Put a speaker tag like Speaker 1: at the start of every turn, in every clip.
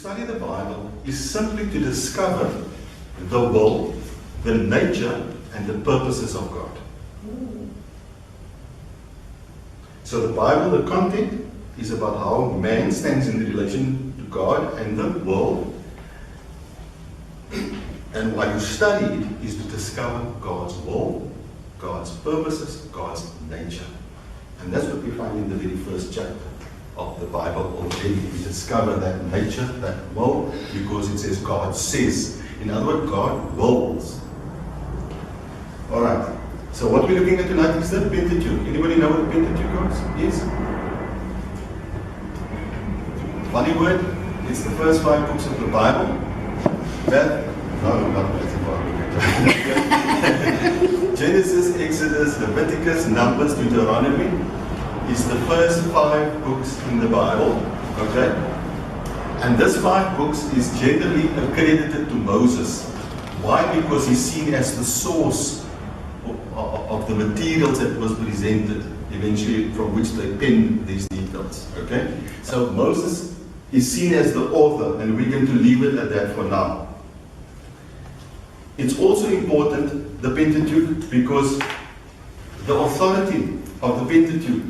Speaker 1: study the Bible is simply to discover the will, the nature, and the purposes of God. So the Bible, the content, is about how man stands in relation to God and the world. And what you study it is to discover God's will, God's purposes, God's nature. And that's what we find in the very first chapter of the Bible already. We discover that nature, that will, because it says God says. In other words, God wills. Alright, so what we're looking at tonight is the Pentateuch. Anybody know what the Pentateuch is? Funny word, it's the first 5 books of the Bible. No, not Genesis, Exodus, Leviticus, Numbers, Deuteronomy is the first 5 books in the Bible. Okay? And this 5 books is generally accredited to Moses. Why? Because he's seen as the source of the materials that was presented, eventually from which they penned these details. Okay? So Moses is seen as the author, and we're going to leave it at that for now. It's also important, the Pentateuch, because the authority of the Pentateuch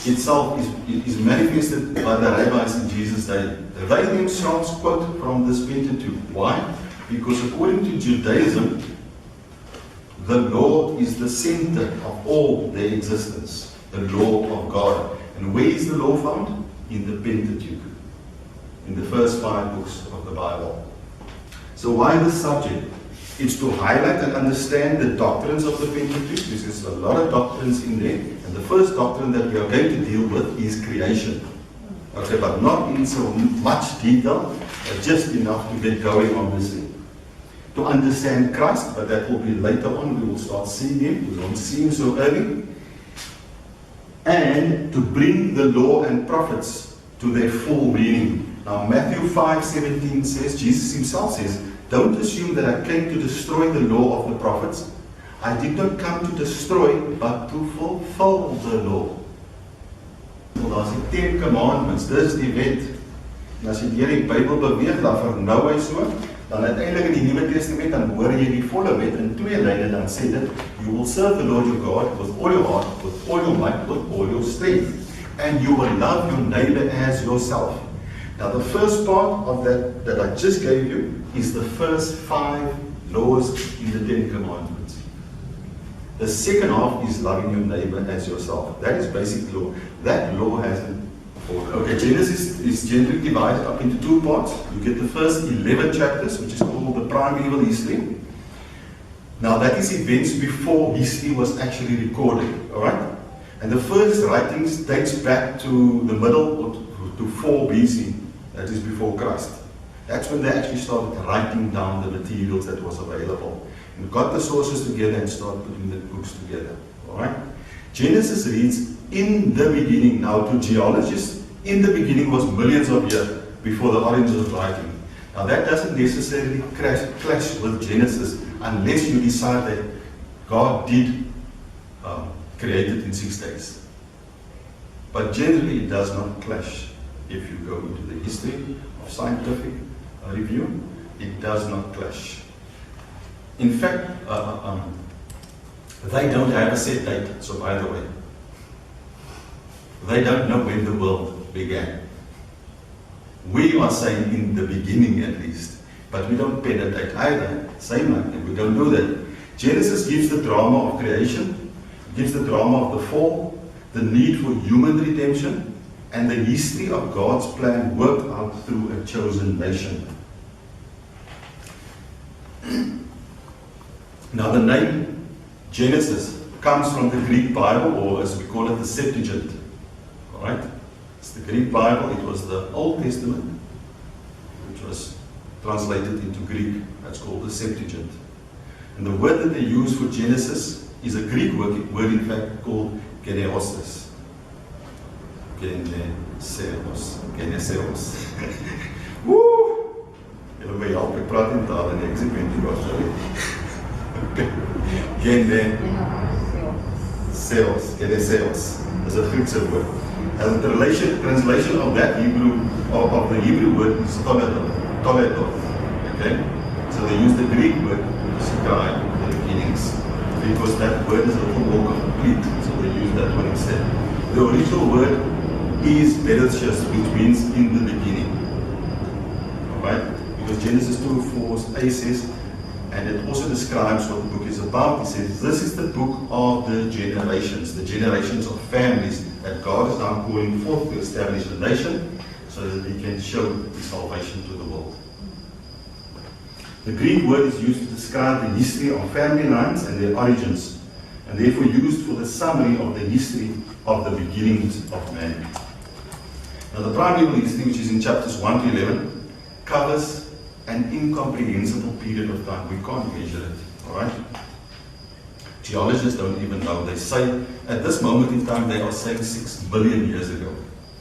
Speaker 1: itself is manifested by the rabbis in Jesus' day. They themselves quote from this Pentateuch. Why? Because according to Judaism, the law is the center of all their existence, the law of God. And where is the law found? In the Pentateuch, in the first 5 books of the Bible. So why this subject? It's to highlight and understand the doctrines of the Pentateuch. There's a lot of doctrines in there. And the first doctrine that we are going to deal with is creation. Okay, but not in so much detail, but just enough to get going on this thing. To understand Christ, but that will be later on. We will start seeing Him. We won't see Him so early. And to bring the law and prophets to their full meaning. Now Matthew 5:17 says, Jesus Himself says, don't assume that I came to destroy the law of the prophets. I did not come to destroy, but to fulfill the law. Daar's die 10 commandments, dis die wet. En as jy deur die Bybel beweeg, dan vernou hy so, dan uiteindelik in die Nuwe Testament, dan hoor jy die volle wet in 2 lyne, dan sê dit, you will serve the Lord your God with all your heart, with all your might, with all your strength. And you will love your neighbor as yourself. Now the first part of that I just gave you is the first 5 laws in the 10 commandments. The second half is loving your neighbor as yourself. That is basic law. That law hasn't fallen. Okay, Genesis is generally divided up into 2 parts. You get the first 11 chapters, which is called the primeval history. Now that is events before history was actually recorded. Alright? And the first writings dates back to the middle, to 4 BC. That is before Christ. That's when they actually started writing down the materials that was available. And got the sources together and started putting the books together. Alright? Genesis reads, in the beginning. Now to geologists, in the beginning was millions of years before the origins of writing. Now that doesn't necessarily clash with Genesis unless you decide that God did create it in 6 days. But generally it does not clash. If you go into the history of scientific review, it does not clash. In fact, they don't have a set date, so by the way, they don't know when the world began. We are saying in the beginning at least, but we don't pen a date either. Same like that, we don't do that. Genesis gives the drama of creation, gives the drama of the fall, the need for human redemption, and the history of God's plan worked out through a chosen nation. Now the name Genesis comes from the Greek Bible, or as we call it, the Septuagint. Alright? It's the Greek Bible. It was the Old Testament, which was translated into Greek. That's called the Septuagint. And the word that they use for Genesis is a Greek word in fact called genesis. Genesis. Woo! Julle my help, ek praat in taal en ek sê ben jy was sorry. Genesis. Dis 'n Griekse woord. And the translation of that Hebrew, of the Hebrew word is toledo. Okay? So they use the Greek word to describe the beginnings, because that word is a little more complete, so they use that one instead. The original word is Pentateuch, which means in the beginning. Alright? Because Genesis 2:4a says, and it also describes what the book is about. It says, this is the book of the generations of families that God is now calling forth to establish a nation so that he can show his salvation to the world. The Greek word is used to describe the history of family lines and their origins, and therefore used for the summary of the history of the beginnings of man. Now the primary history, which is in chapters 1 to 11, covers an incomprehensible period of time. We can't measure it, alright? Geologists don't even know. They say, at this moment in time, they are saying 6 billion years ago.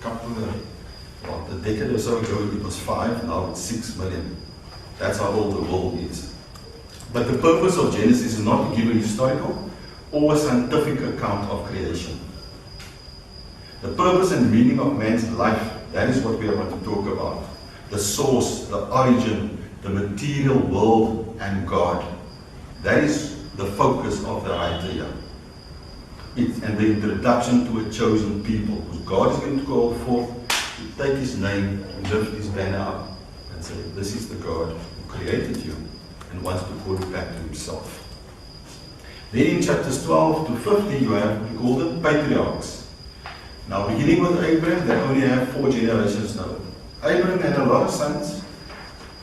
Speaker 1: A decade or so ago, it was 5, now it's 6 million. That's how old the world is. But the purpose of Genesis is not to give a historical or a scientific account of creation. The purpose and meaning of man's life, that is what we are going to talk about. The source, the origin, the material world, and God. That is the focus of the writer here. And the introduction to a chosen people, whose God is going to call forth, to take his name, and lift his banner up, and say, this is the God who created you, and wants to call you back to himself. Then in chapters 12 to 50, you have, we call them patriarchs. Now beginning with Abraham, they only have 4 generations now. Abraham had a lot of sons,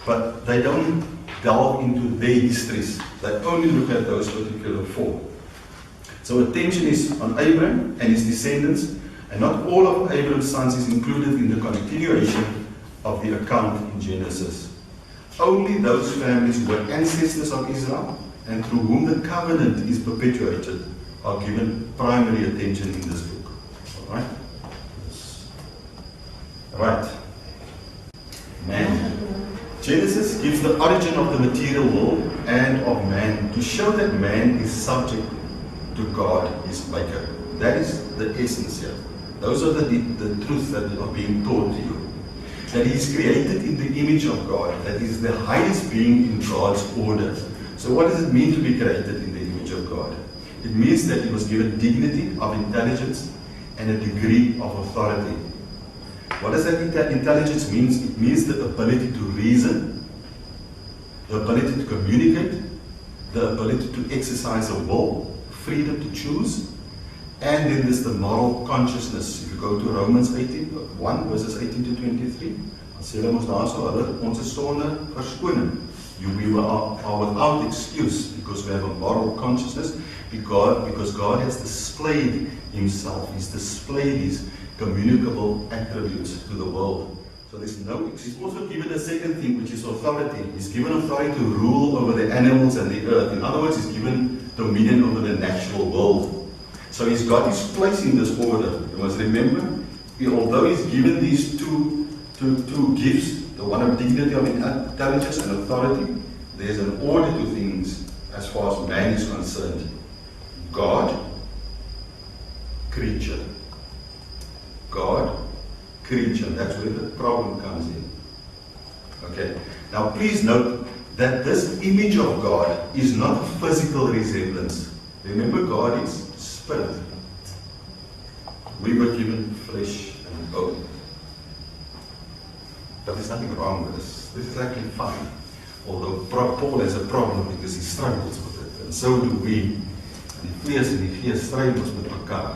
Speaker 1: but they don't delve into their histories. They only look at those particular 4. So attention is on Abraham and his descendants, and not all of Abraham's sons is included in the continuation of the account in Genesis. Only those families who were ancestors of Israel and through whom the covenant is perpetuated are given primary attention in this book. Alright? Right. Man. Genesis gives the origin of the material world and of man to show that man is subject to God, his maker. That is the essence here. Those are the truths that are being taught to you. That he is created in the image of God. That is the highest being in God's order. So what does it mean to be created in the image of God? It means that he was given dignity of intelligence and a degree of authority. What does that intelligence mean? It means the ability to reason, the ability to communicate, the ability to exercise a will, freedom to choose, and then there's the moral consciousness. If you go to Romans 1 verses 18 to 23, sê hulle mos daar so, hulle ons is sonder verskoning. We are without excuse because we have a moral consciousness, because God has displayed himself, he's displayed his communicable attributes to the world. So there's no excuse. He's also given a second thing, which is authority. He's given authority to rule over the animals and the earth. In other words, he's given dominion over the natural world. So he's got his place in this order. You must remember, although he's given these two gifts, the one of dignity of intelligence and authority, there's an order to things as far as man is concerned. God, creature. God, creature. That's where the problem comes in. Okay. Now please note that this image of God is not a physical resemblance. Remember, God is spirit. We were given flesh and bone. But there's nothing wrong with this. This is actually fine. Although Paul has a problem because he struggles with it. And so do we. En die vlees stryd ons met mekaar.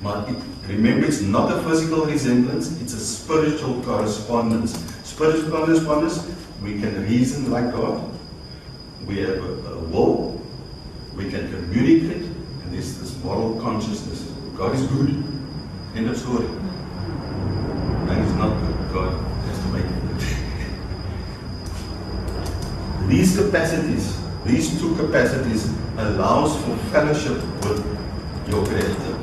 Speaker 1: Maar remember, it's not a physical resemblance, it's a spiritual correspondence. Spiritual correspondence, we can reason like God, we have a will, we can communicate, and there's this moral consciousness. God is good. End of story. And he's not good. God has to make it good. These capacities, these two capacities, allows for fellowship with your Creator.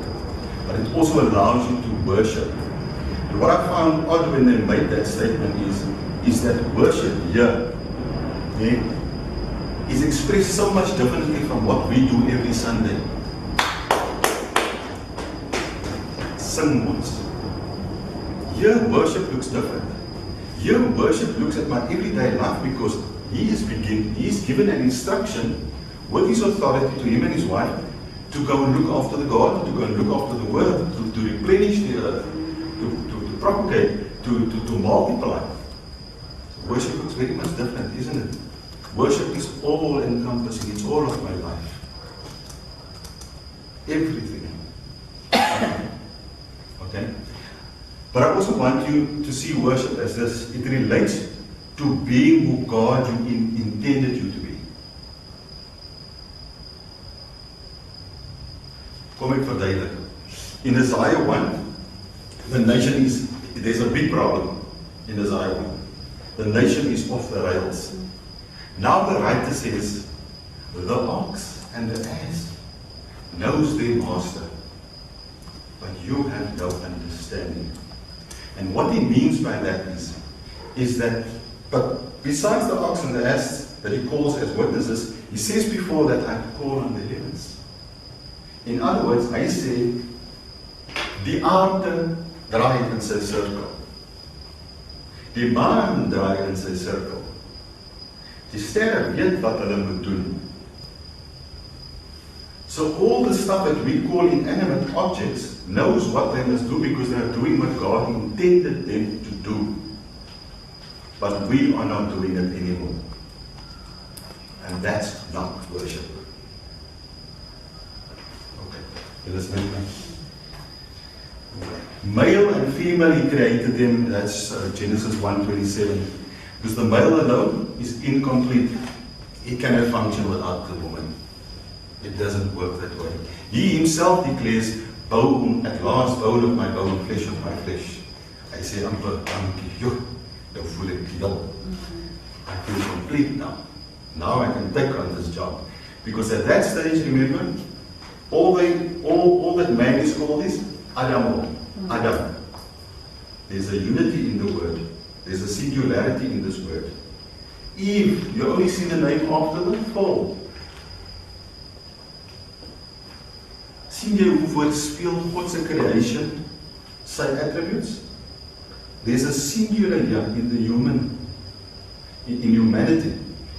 Speaker 1: But it also allows you to worship. And what I found odd when they made that statement is that worship here is expressed so much differently from what we do every Sunday. sing ons. Here worship looks different. Here worship looks at my everyday life because he is given an instruction with his authority to him and his wife to go and look after the garden, to go and look after the world, to replenish the earth, to propagate, to multiply. So worship looks very much different, isn't it? Worship is all encompassing, it's all of my life. Everything. Okay? But I also want you to see worship as this. It relates to being who God intended you to be. Kom ek verduidelik. In Isaiah 1, the nation there's a big problem in Isaiah 1. The nation is off the rails. Now the writer says, the ox and the ass knows their master, but you have no understanding. And what he means by that is that, but besides the ox and the ass that he calls as witnesses, he says before that I call on the heavens. In other words, I say, die aarde draai in sy cirkel. Die maan draai in sy cirkel. Die sterre weet wat hulle moet doen. So all the stuff that we call inanimate objects knows what they must do because they are doing what God intended them to do. But we are not doing it anymore. And that's not worship. Okay, you listening? Male and female, he created them. That's Genesis 1:27. Because the male alone is incomplete. He cannot function without the woman. It doesn't work that way. He himself declares, bone, at last bone of my bone, flesh of my flesh. I say, dan voel ek heel. I feel complete now. Now I can take on this job. Because at that stage, remember, all that man is called is Adam. Adam. There's a unity in the word. There's a singularity in this word. Eve, you only see the name after the fall. Sien jy hoe voorspeel God se creation sy attributes? There's a singular in the in humanity.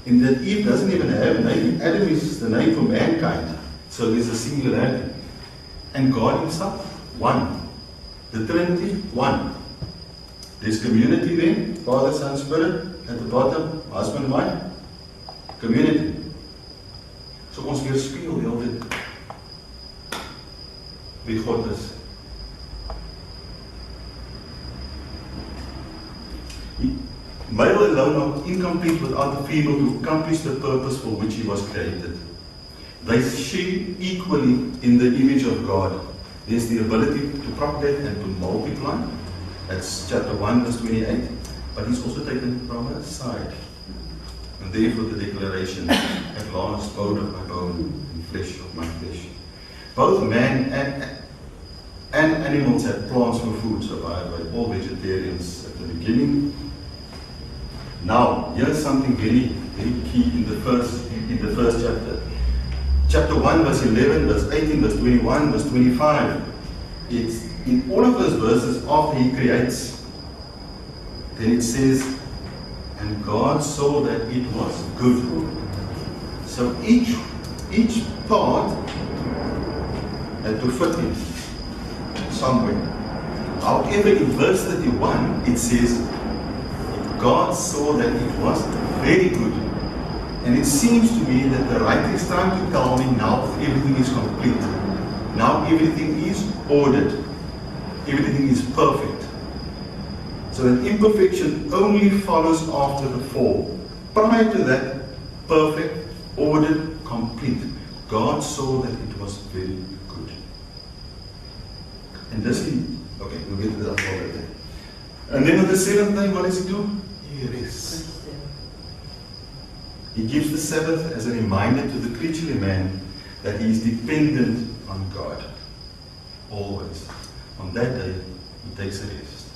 Speaker 1: In that Eve doesn't even have a name. Adam is the name for mankind. So there's a singularity. And God himself, one. The Trinity, one. There's community there, Father, Son, Spirit. At the bottom, husband, wife. Community. So ons weerspieël heel dit wie God is. Male alone are incomplete without the female to accomplish the purpose for which he was created. They share equally in the image of God. There's the ability to propagate and to multiply. That's chapter 1, verse 28. But he's also taken from her side. And therefore the declaration, at last, bone of my bone, and flesh of my flesh. Both man and animals had plants for food, so by all vegetarians at the beginning. Now, here's something very, very key in the first chapter. Chapter 1, verse 11, verse 18, verse 21, verse 25. It's in all of those verses after he creates, then it says, and God saw that it was good. So each part had to fit in somewhere. However, in verse 31, it says, God saw that it was very good. And it seems to me that the writer is trying to tell me now everything is complete. Now everything is ordered. Everything is perfect. So that imperfection only follows after the fall. Prior to that, perfect, ordered, complete. God saw that it was very good. And this okay, we'll get to that later. And then on the seventh day, what does he do? He rests. He gives the Sabbath as a reminder to the creaturely man that he is dependent on God. Always. On that day, he takes a rest.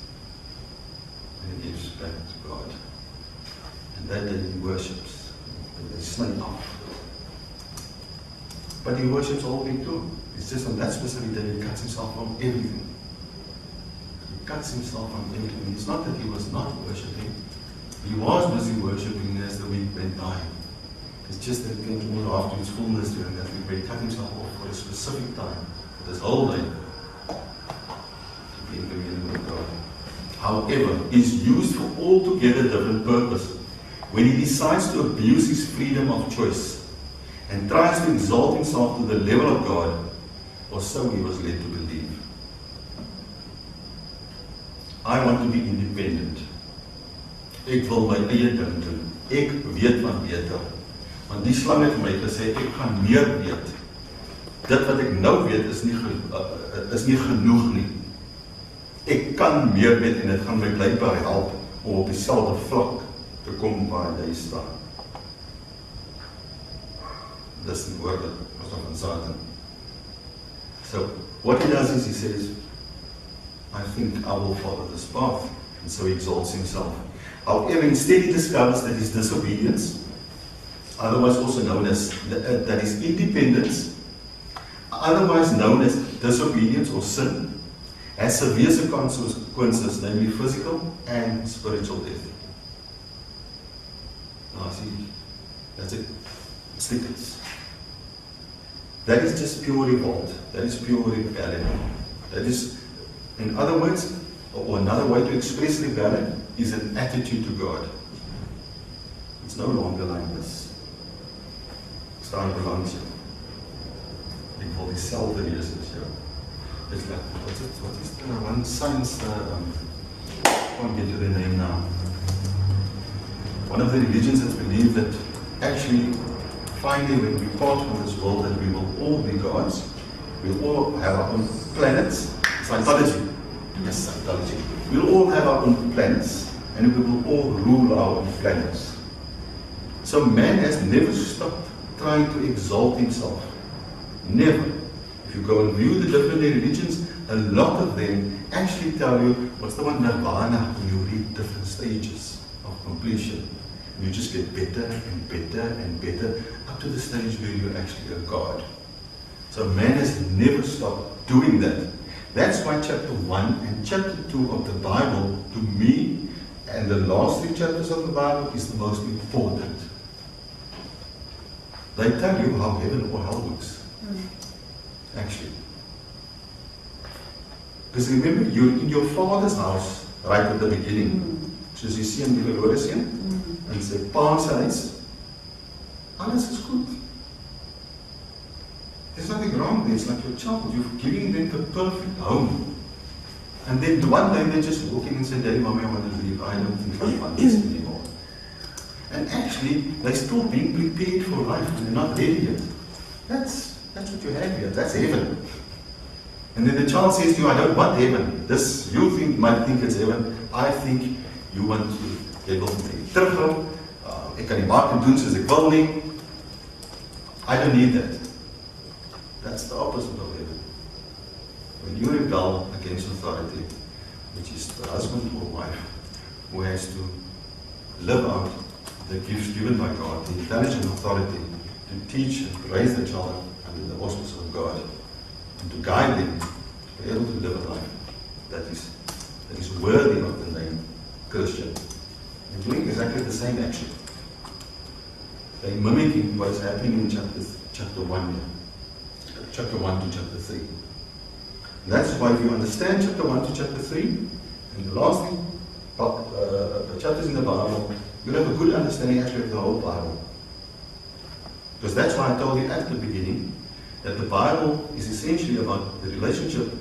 Speaker 1: And he gives back to God. And that day he worships. And they snake off. But he worships all week too. It's just on that specific day he cuts himself from everything. cuts himself from everything. It's not that he was not worshipping. He was busy worshipping as the week went by. It's just that it came to after his fullness during that week, where he cut himself off for a specific time, for this whole day, to be in communion with God. However, is used for altogether different purpose. When he decides to abuse his freedom of choice and tries to exalt himself to the level of God, or so he was led to believe. I want to be independent. Ek wil my eie ding doen. Ek weet van beter. Want die slang het vir my gesê, ek gaan meer weet. Dit wat ek nou weet is nie genoeg nie. Ek kan meer weet en dit gaan my blijkbaar help om op dieselfde vlak te kom waar jy staan. Dis die woorde van Satan. So, what he does is he says, I think I will follow this path. And so he exalts himself. However, instead he discovers that his disobedience, otherwise also known as that his independence, otherwise known as disobedience or sin, has severe consequences, namely physical and spiritual death. Now see, that's it. Stickers. That is just pure revolt. That is pure rebellion. That is, in other words, or another way to express rebellion is an attitude to God. It's no longer like this. Staan belangs jou. Ek wil dieselfde wees as jou. It's like, what is the one science, I can't get to the name now. One of the religions has believed that actually, finally, when we part from this world, that we will all be gods. We'll all have our own planets. Scientology. Yes, Scientology. We'll all have our own planets, and we will all rule our own planets. So man has never stopped trying to exalt himself. Never. If you go and view the different religions, a lot of them actually tell you, what's the one, nirvana, when you read different stages of completion. You just get better and better and better up to the stage where you're actually a god. So man has never stopped doing that. That's why chapter 1 and chapter 2 of the Bible, to me, and the last 3 chapters of the Bible, is the most important. They tell you how heaven or hell works. Actually. Because remember, you're in your father's house right at the beginning. Soos die seun die verlore seun, en sy pa se huis, alles is goed. There's nothing wrong there. It's like your child. You're giving them the perfect home. And then one day they're just walking and say, Daddy, Mommy, I want to leave. I don't think I want this anymore. And actually, they're still being prepared for life and they're not ready yet. That's what you have here. That's heaven. And then the child says to you, I don't want heaven. This, you might think it's heaven. I think you want to. Jy wil terughou. Ek kan nie maak en doen soos ek wil nie. I don't need that. That's the opposite of heaven. When you rebel against authority, which is the husband or wife, who has to live out the gifts given by God, the intelligent authority to teach and raise the child under the auspices of God, and to guide them to be able to live a life that is worthy of the name Christian. They're doing exactly the same action. They're mimicking what is happening in chapter 1 here. Chapter 1 to chapter 3. And that's why if you understand chapter 1 to chapter 3, and the last chapters in the Bible, you'll have a good understanding actually of the whole Bible. Because that's why I told you at the beginning that the Bible is essentially about the relationship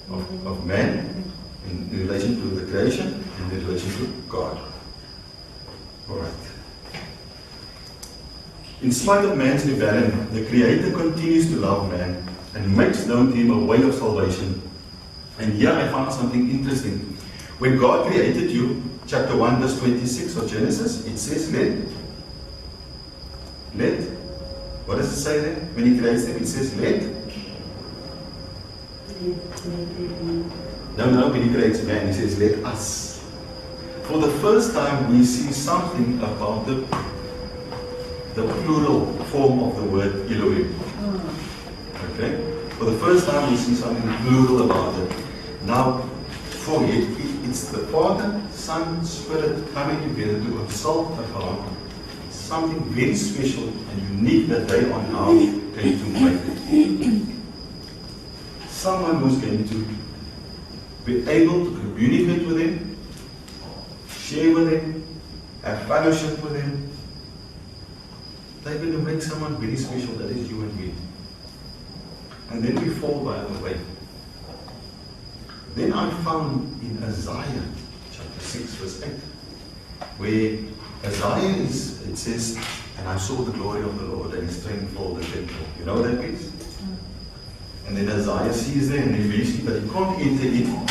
Speaker 1: of man in relation to the creation and in relation to God. Alright. In spite of man's rebellion, the Creator continues to love man and makes known to him a way of salvation. And here I found something interesting. When God created you, chapter 1 verse 26 of Genesis, it says let. What does it say there? When he creates them, it says let. No, when he creates man, he says let us. For the first time we see something about the plural form of the word Elohim. Okay? For the first time we see something plural about it. Now, For it's the Father, Son, Spirit coming together to consult about something very special and unique that they are now going to make it. Someone who's going to be able to communicate with them, share with them, have fellowship with them. They're going to make someone very special, that is you and me. And then we fall by the way. Then I found in Isaiah chapter 6 verse 8, where Isaiah it says, and I saw the glory of the Lord and his strength filled the temple. You know that piece? And then Isaiah sees there and eventually, but he can't enter in.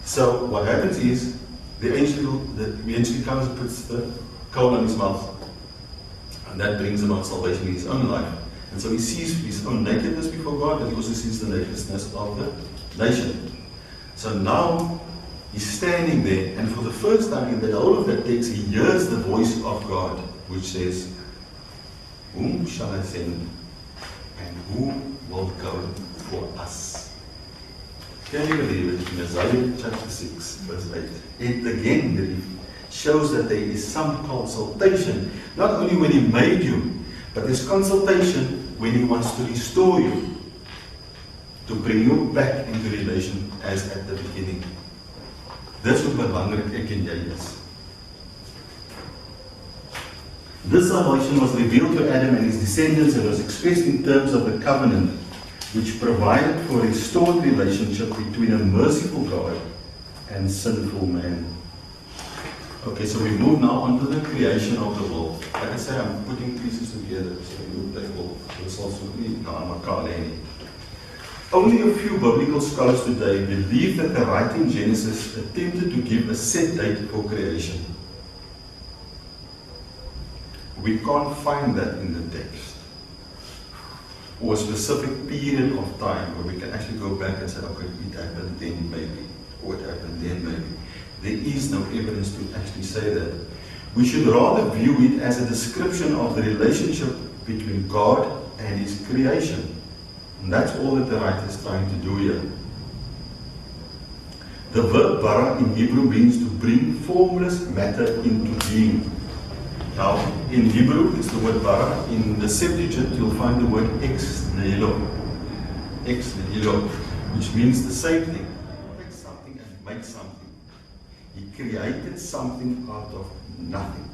Speaker 1: So what happens is, the angel eventually comes and puts the coal in his mouth. And that brings about salvation in his own life. And so he sees his own nakedness before God, but he also sees the nakedness of the nation. So now he's standing there, and for the first time in the whole of that text, he hears the voice of God, which says, "Whom shall I send, and who will go for us?" Can you believe it? In Isaiah chapter 6, verse 8. It again shows that there is some consultation, not only when he made you, but there's consultation when he wants to restore you, to bring you back into relation as at the beginning. Dis hoe belangrik ek en jy is. This salvation was revealed to Adam and his descendants and was expressed in terms of the covenant, which provided for a restored relationship between a merciful God and sinful man. Okay, so we move now on to the creation of the world. Like I say, I'm putting pieces together, so they will also be Makale. Only a few biblical scholars today believe that the writer in Genesis attempted to give a set date for creation. We can't find that in the text, or a specific period of time where we can actually go back and say, okay, it happened then maybe, or it happened then maybe. There is no evidence to actually say that. We should rather view it as a description of the relationship between God and his creation. And that's all that the writer is trying to do here. The verb bara in Hebrew means to bring formless matter into being. Now, in Hebrew, it's the word bara. In the Septuagint, you'll find the word ex nihilo. Ex nihilo, which means the same thing. Take something and make something. He created something out of nothing.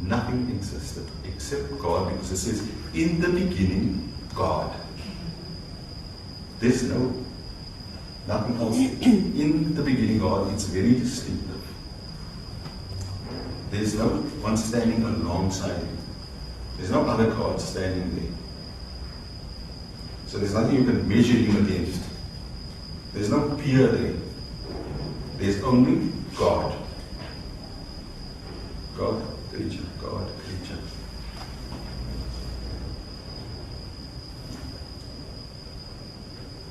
Speaker 1: Nothing existed except God, because it says, in the beginning, God. There's nothing else. In the beginning, God, it's very distinctive. There's no one standing alongside him. There's no other God standing there. So there's nothing you can measure him against. There's no peer there. There's only God. God, creature, God, creature.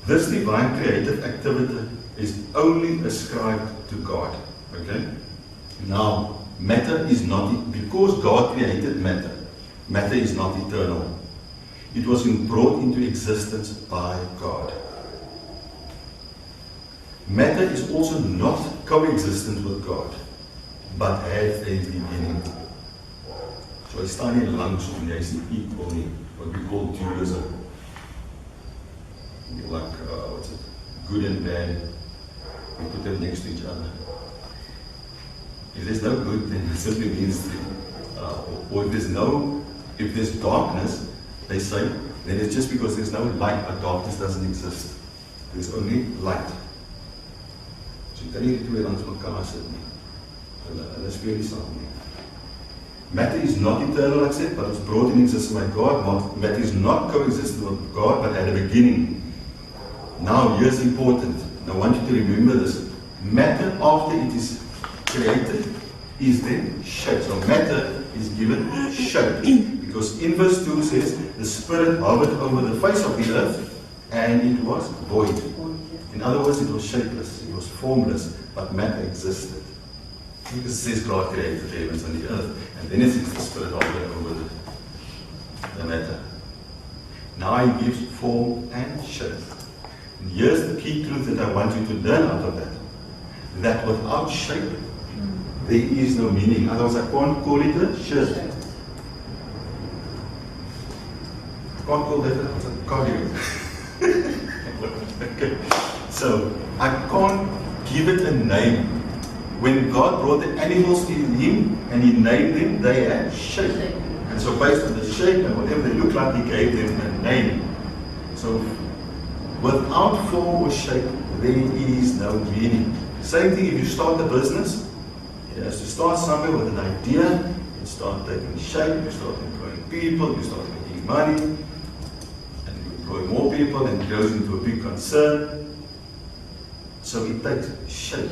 Speaker 1: This divine creative activity is only ascribed to God. Okay? Now, matter is not, because God created matter, matter is not eternal. It was brought into existence by God. Matter is also not coexistent with God, but had a beginning. So I staan nie langs om jy is nie equal nie, what we call dualism. Like, what's it? Good and bad. We put them next to each other. If there's no good, then it simply means, or if there's darkness, they say, then it's just because there's no light, but darkness doesn't exist. There's only light. So you can nie twee langs mekaar sit nie. Hulle speel nie saam nie. Matter is not eternal, like I said, but it's brought in existence by God. Matter is not coexistent with God, but had a beginning. Now, here's important. And I want you to remember this. Matter, after it is created, is then shaped. So matter is given shape. Because in verse 2 says, the Spirit hovered over the face of the earth, and it was void. In other words, it was shapeless, it was formless, but matter existed. Because it says God created the heavens and the earth, and then it says the Spirit hovered over the matter. Now he gives form and shape. And here's the key truth that I want you to learn out of that. that without shape, there is no meaning. Otherwise, I can't call it a shirt. I can't call that a cardigan. Okay. So, I can't give it a name. When God brought the animals in Him and He named them, they had shape. And so based on the shape and whatever they look like, He gave them a name. So, without form or shape, there is no meaning. Same thing if you start a business. It has to start somewhere with an idea. You start taking shape, you start employing people, you start making money, and you employ more people, and it goes into a big concern. So it takes shape.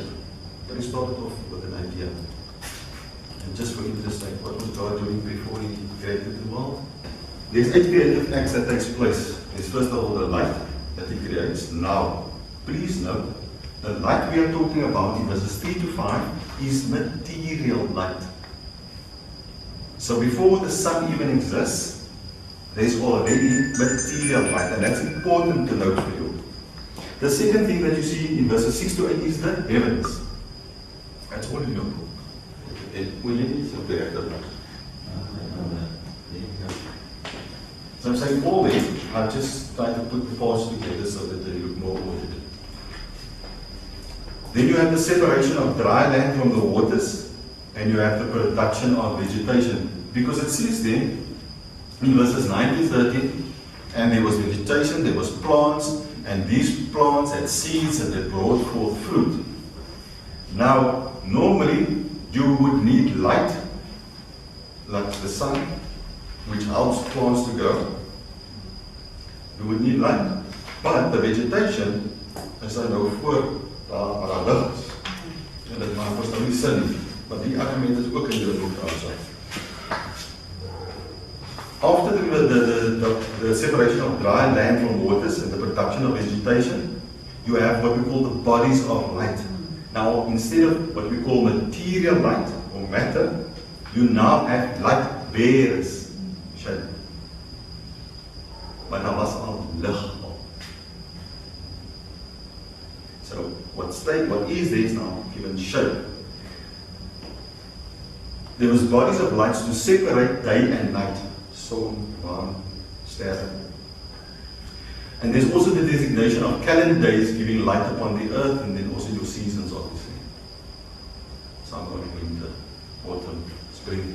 Speaker 1: But he started off with an idea. And just for interest's sake, what was God doing before He created the world? There's 8 creative acts that takes place. There's first of all the light that He creates. Now, please note, the light we are talking about in verses 3 to 5 is material light. So before the sun even exists, there's already material light, and that's important to note for you. The second thing that you see in verses 6 to 8 is the heavens. That's all in your book. So I'm saying all this, I've just tried to put the parts together so that they look more ordered. Then you have the separation of dry land from the waters, and you have the production of vegetation. Because it says there, in verses 9 to 13, and there was vegetation, there was plants, and these plants had seeds and they brought forth fruit. Now, normally, you would need light, like the sun, which helps plants to grow. You would need light. But the vegetation, as I know, voor daar lig is. En dit maak ons nou nie sin nie. Maar die argument is ook in die boek outside. After the separation of dry land from waters and the production of vegetation, you have what we call the bodies of light. Now, instead of what we call material light or matter, you now have light bearers. Maar daar was al lig al. So, what is there is now given shape. There was bodies of lights to separate day and night. Son, maan, sterre. And there's also the designation of calendar days giving light upon the earth, and then also your seasons, obviously. Summer, winter, autumn, spring.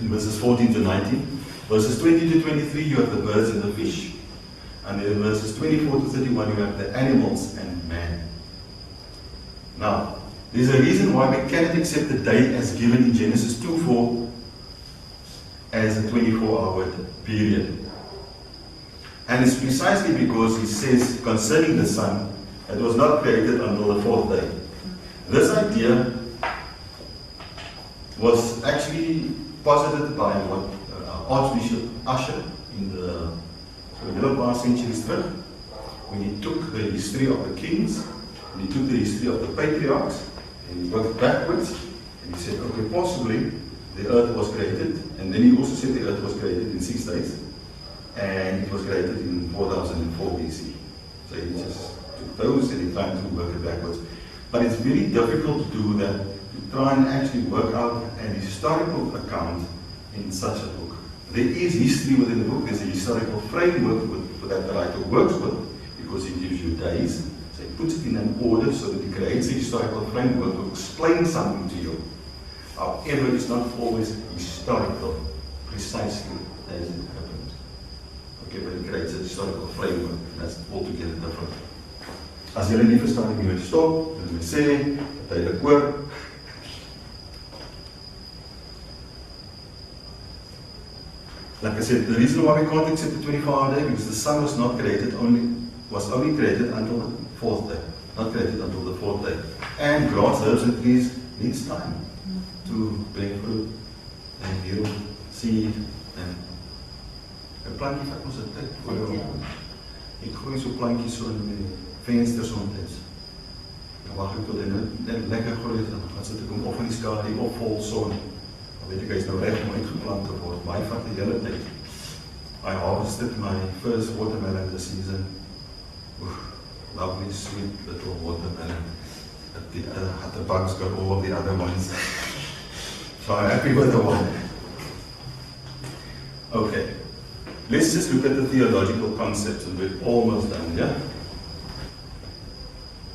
Speaker 1: In verses 14 to 19. Verses 20 to 23, you have the birds and the fish. And then in verses 24 to 31, you have the animals and man. Now, there's a reason why we cannot accept the day as given in Genesis 2:4 as a 24-hour period. And it's precisely because he says concerning the sun, it was not created until the 4th day. This idea was actually posited by what Archbishop Usher in the middle past centuries terug, when he took the history of the kings, and he took the history of the patriarchs, and he worked backwards, and he said, okay, possibly the earth was created, and then he also said the earth was created in 6 days, and it was created in 4004 BC. So he just took those and he tried to work it backwards. But it's very difficult to do that, to try and actually work out an historical account in such a book. There is history within the book, there's a historical framework for that the writer works with, because he gives you days, so he puts it in an order so that he creates a historical framework to explain something to you. However, it's not always historical, precisely as it happened. Okay, but it creates a historical framework, and that's altogether different. As julle nie verstaan nie, moet stop, en moet sê, tydelik hoor. Like I said, the reason why we can't accept the 24-hour day, because the sun was only created until the 4th day, not created until the 4th day. And grass, herbs, and trees needs time to bring fruit and yield seed and a plantjie vat ons 'n tyd voor jou. Ek gooi so plantjies so in die venster soms. Dan wag ek tot hy net lekker groei het, dan gaan sit ek hom of in die skadu of vol son. Weet ek, hy is nou reg om uitgeplant te word, maar hy vat die hele tyd. I harvested my first watermelon this season. Lovely, sweet little watermelon. The bugs got all of the other ones. So I'm happy with the one. Okay. Let's just look at the theological concepts and we're almost done, yeah?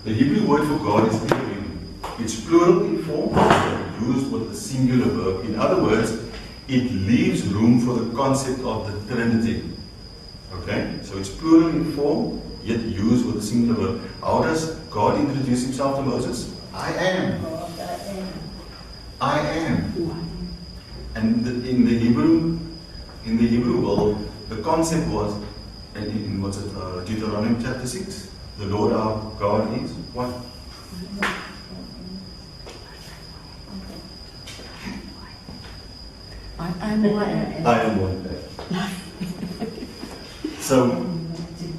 Speaker 1: The Hebrew word for God is Elohim. It's plural in form, used with a singular verb. In other words, it leaves room for the concept of the Trinity. Okay? So it's plural in form, yet used with a singular verb. How does God introduce himself to Moses? I am. I am. And in the Hebrew world, the concept was, in what's it, Deuteronomy chapter 6, the Lord our God is what?
Speaker 2: I am one.
Speaker 1: I am one. So,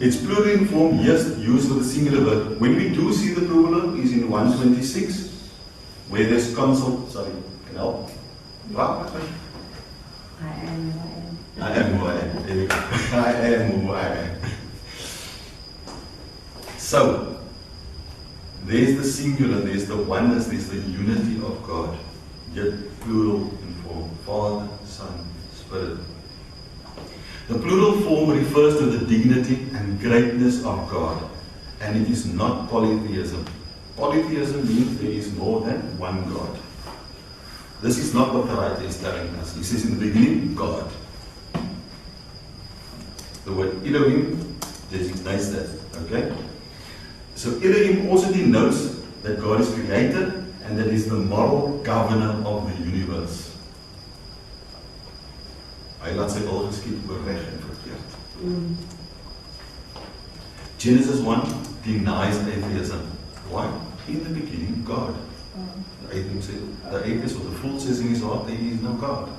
Speaker 1: it's plural in form, yes, used with a singular verb. When we do see the plural, is in 126, where there's consult. Sorry, can I help? What?
Speaker 2: I am who I am.
Speaker 1: I am who I am. There we go. I am who I am. So, there's the singular, there's the oneness, there's the unity of God. Yet plural in form. Father, Son, Spirit. The plural form refers to the dignity and greatness of God. And it is not polytheism. Polytheism means there is more than one God. This is not what the writer is telling us. He says in the beginning, God. The word Elohim designates that. Okay? So Elohim also denotes that God is creator and that is the moral governor of the universe. Hy laat sy wil geskied oor reg en verkeerd. Genesis 1 denies atheism. Why? In the beginning, God. The atheist or the fool says in his heart, there is no God.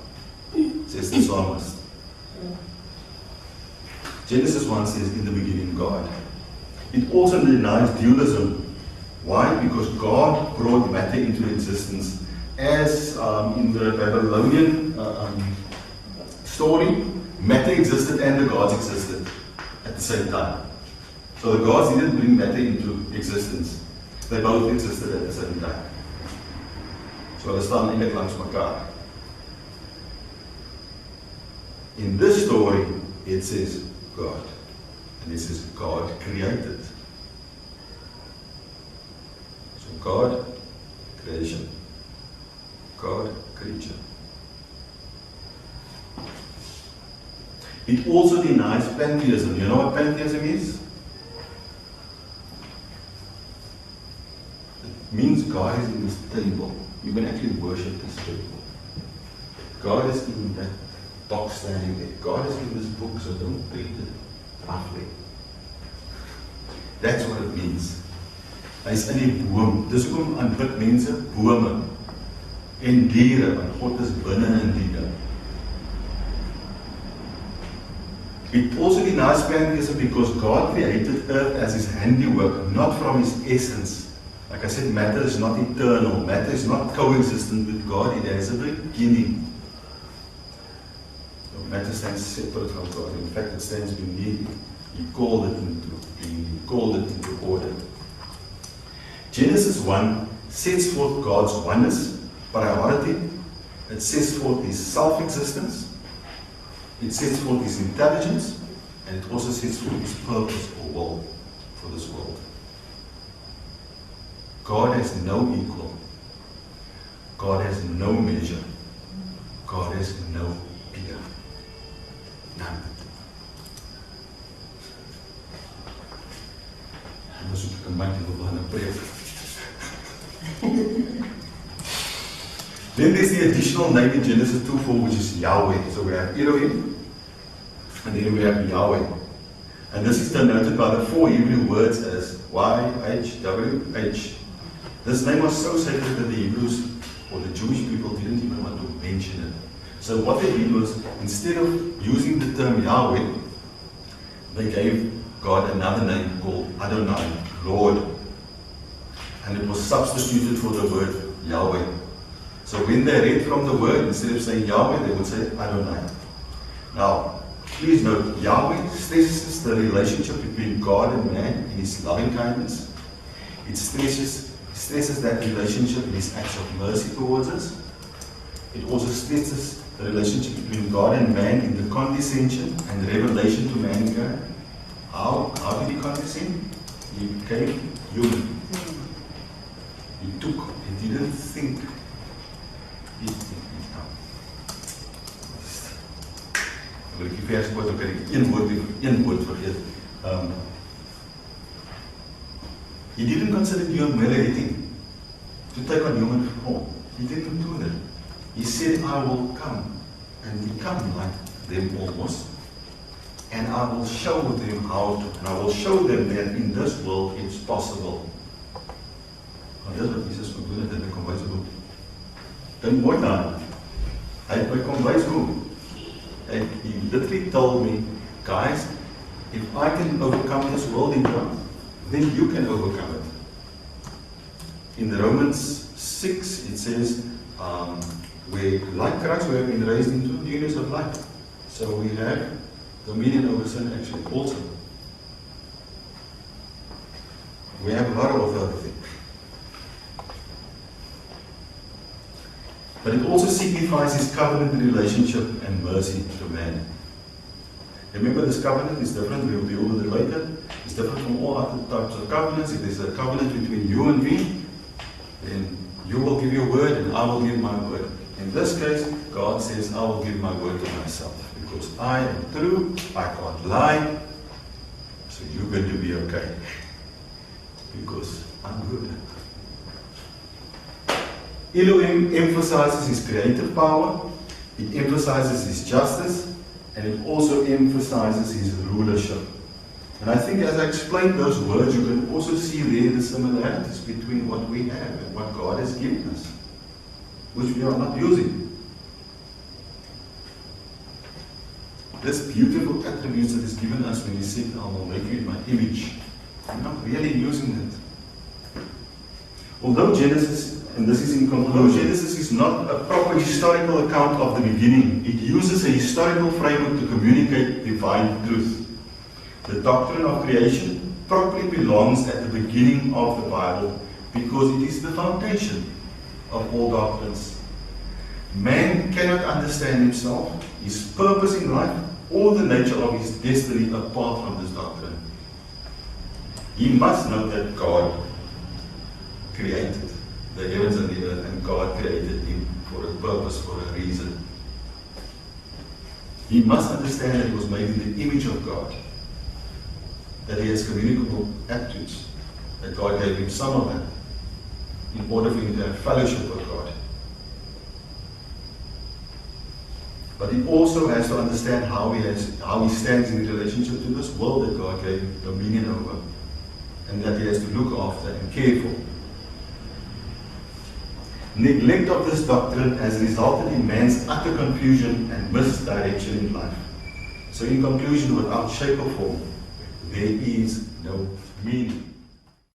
Speaker 1: Says the psalmist. Genesis 1 says, in the beginning, God. It also denies dualism. Why? Because God brought matter into existence. As in the Babylonian story, matter existed and the gods existed at the same time. So the gods didn't bring matter into existence. They both existed at the same time. So hulle staan eintlik langs mekaar. In this story, it says God. And this is God created. So God, creation. God, creature. It also denies pantheism. You know what pantheism is? It means God is in this table. You can actually worship this table. God is in that box standing there. God is in this book, so don't treat it roughly. That's what it means. Hy is in die boom. Dis hoekom aanbid mense bome en diere, want God is binne in diere. It also denies pantheism because God created earth as his handiwork, not from his essence. Like I said, matter is not eternal. Matter is not coexistent with God. It has a beginning. So matter stands separate from God. In fact, it stands beneath it. He called it into being. He called it into order. Genesis 1 sets forth God's oneness, priority. It sets forth his self-existence. It sets forth his intelligence. And it also sets forth his purpose or will for this world. God has no equal. God has no measure. God has no peer. None. I was to combine to the prayer. Then there's the additional name in Genesis 2:4, which is Yahweh. So we have Elohim, and then we have Yahweh. And this is denoted by the 4 Hebrew words as YHWH. This name was so sacred that the Hebrews or the Jewish people didn't even want to mention it. So what they did was, instead of using the term Yahweh, they gave God another name called Adonai, Lord. And it was substituted for the word Yahweh. So when they read from the word, instead of saying Yahweh, they would say Adonai. Now, please note, Yahweh stresses the relationship between God and man in his loving kindness. It stresses stresses that relationship is acts of mercy towards us. It also stresses the relationship between God and man in the condescension and revelation to mankind. How did he condescend? He became human. He took, he didn't think. Wil ek die vers quote, ook een woord vergeet. He didn't consider humiliating to take on human form. He didn't do that. He said, I will come and become like them almost, and I will show them how to, and I will show them that in this world it's possible. Want dit wat Jesus kon doen het in die kom wys hoe. Dink mooi daaraan. Hy het my kom wys hoe. And he literally told me, guys, if I can overcome this world in God, then you can overcome it. In Romans 6, it says, where, like Christ, we have been raised into newness of life. So we have dominion over sin actually also. We have a lot of authority. But it also signifies his covenant relationship and mercy to man. Remember, this covenant is different. We will deal with it later. It's different from all other types of covenants. If there's a covenant between you and me, then you will give your word and I will give my word. In this case, God says, I will give my word to myself. Because I am true, I can't lie, so you're going to be okay. Because I'm good. Elohim emphasizes his creative power, it emphasizes his justice, and it also emphasizes his rulership. And I think as I explained those words, you can also see there the similarities between what we have and what God has given us, which we are not using. This beautiful attributes that is given us when he said, I will make you in my image. We're not really using it. Although Genesis, and this is in conclusion, Genesis is not a proper historical account of the beginning. It uses a historical framework to communicate divine truth. The doctrine of creation properly belongs at the beginning of the Bible because it is the foundation of all doctrines. Man cannot understand himself, his purpose in life, or the nature of his destiny apart from this doctrine. He must know that God created the heavens and the earth, and God created him for a purpose, for a reason. He must understand that he was made in the image of God, that he has communicable attributes, that God gave him some of them in order for him to have fellowship with God. But he also has to understand how he stands in relationship to this world that God gave him dominion over, and that he has to look after and care for. Neglect of this doctrine has resulted in man's utter confusion and misdirection in life. So in conclusion, without shape or form, there is no meaning.